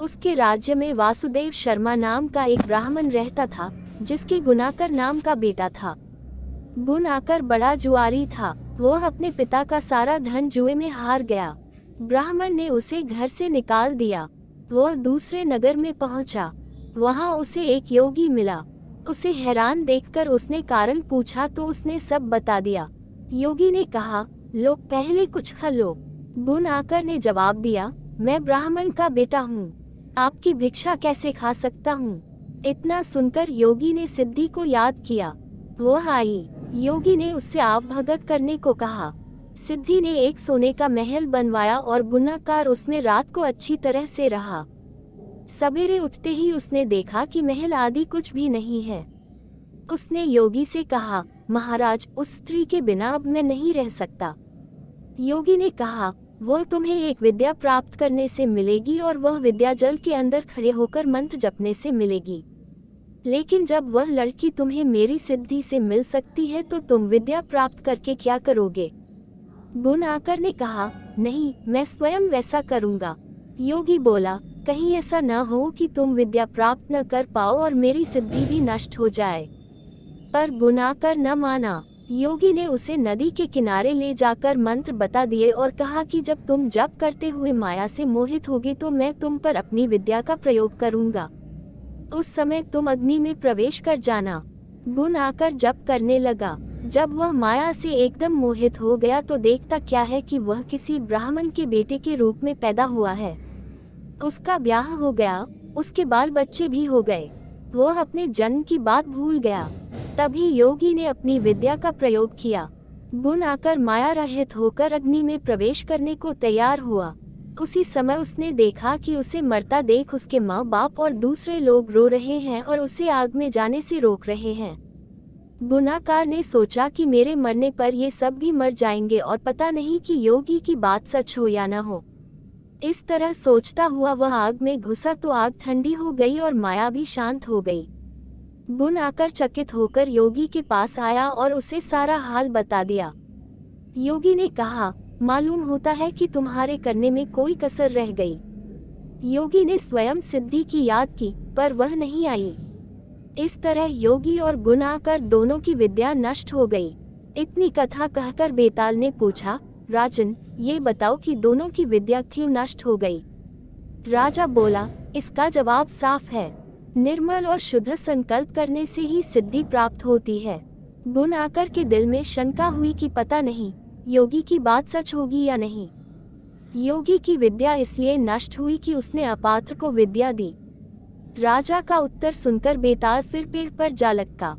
उसके राज्य में वासुदेव शर्मा नाम का एक ब्राह्मण रहता था, जिसके गुनाकर नाम का बेटा था। गुनाकर बड़ा जुआरी था। वह अपने पिता का सारा धन जुए में हार गया। ब्राह्मण ने उसे घर से निकाल दिया। वह दूसरे नगर में पहुंचा। वहां उसे एक योगी मिला। उसे हैरान देखकर उसने कारण पूछा तो उसने सब बता दिया। योगी ने कहा, लो पहले कुछ खा लो। गुनाकर ने जवाब दिया, मैं ब्राह्मण का बेटा हूँ, आपकी भिक्षा कैसे खा सकता हूँ। इतना सुनकर योगी ने सिद्धि को याद किया। वह आई। योगी ने उससे आवभगत करने को कहा। सिद्धि ने एक सोने का महल बनवाया और गुनाकार उसमें रात को अच्छी तरह से रहा। सवेरे उठते ही उसने देखा कि महल आदि कुछ भी नहीं है। उसने योगी से कहा, महाराज, उस स्त्री के बिना अब मैं नहीं रह सकता। योगी ने कहा, वह तुम्हें एक विद्या प्राप्त करने से मिलेगी और वह विद्या जल के अंदर खड़े होकर मंत्र जपने से मिलेगी। लेकिन जब वह लड़की तुम्हें मेरी सिद्धि से मिल सकती है तो तुम विद्या प्राप्त करके क्या करोगे। गुनाकर ने कहा, नहीं, मैं स्वयं वैसा करूंगा। योगी बोला, कहीं ऐसा न हो कि तुम विद्या प्राप्त न कर पाओ और मेरी सिद्धि भी नष्ट हो जाए। पर गुनाकर न माना। योगी ने उसे नदी के किनारे ले जाकर मंत्र बता दिए और कहा कि जब तुम जप करते हुए माया से मोहित होगे तो मैं तुम पर अपनी विद्या का प्रयोग करूंगा। उस समय तुम अग्नि में प्रवेश कर जाना। गुनाकर जप करने लगा। जब वह माया से एकदम मोहित हो गया तो देखता क्या है कि वह किसी ब्राह्मण के बेटे के रूप में पैदा हुआ है। उसका ब्याह हो गया, उसके बाल बच्चे भी हो गए। वह अपने जन्म की बात भूल गया। तभी योगी ने अपनी विद्या का प्रयोग किया। गुनाकर माया रहित होकर अग्नि में प्रवेश करने को तैयार हुआ। उसी समय उसने देखा कि उसे मरता देख उसके माँ बाप और दूसरे लोग रो रहे हैं और उसे आग में जाने से रोक रहे हैं। गुनाकार ने सोचा कि मेरे मरने पर ये सब भी मर जाएंगे और पता नहीं कि योगी की बात सच हो या न हो। इस तरह सोचता हुआ वह आग में घुसा तो आग ठंडी हो गई और माया भी शांत हो गई। गुनाकर चकित होकर योगी के पास आया और उसे सारा हाल बता दिया। योगी ने कहा, मालूम होता है कि तुम्हारे करने में कोई कसर रह गई। योगी ने स्वयं सिद्धि की याद की, पर वह नहीं आई। इस तरह योगी और गुनाकर दोनों की विद्या नष्ट हो गई। इतनी कथा कहकर बेताल ने पूछा, राजन, ये बताओ कि दोनों की विद्या क्यों नष्ट हो गई। राजा बोला, इसका जवाब साफ है। निर्मल और शुद्ध संकल्प करने से ही सिद्धि प्राप्त होती है। गुनाकर के दिल में शंका हुई कि पता नहीं योगी की बात सच होगी या नहीं। योगी की विद्या इसलिए नष्ट हुई कि उसने अपात्र को विद्या दी। राजा का उत्तर सुनकर बेताल फिर पेड़ पर जा लटका।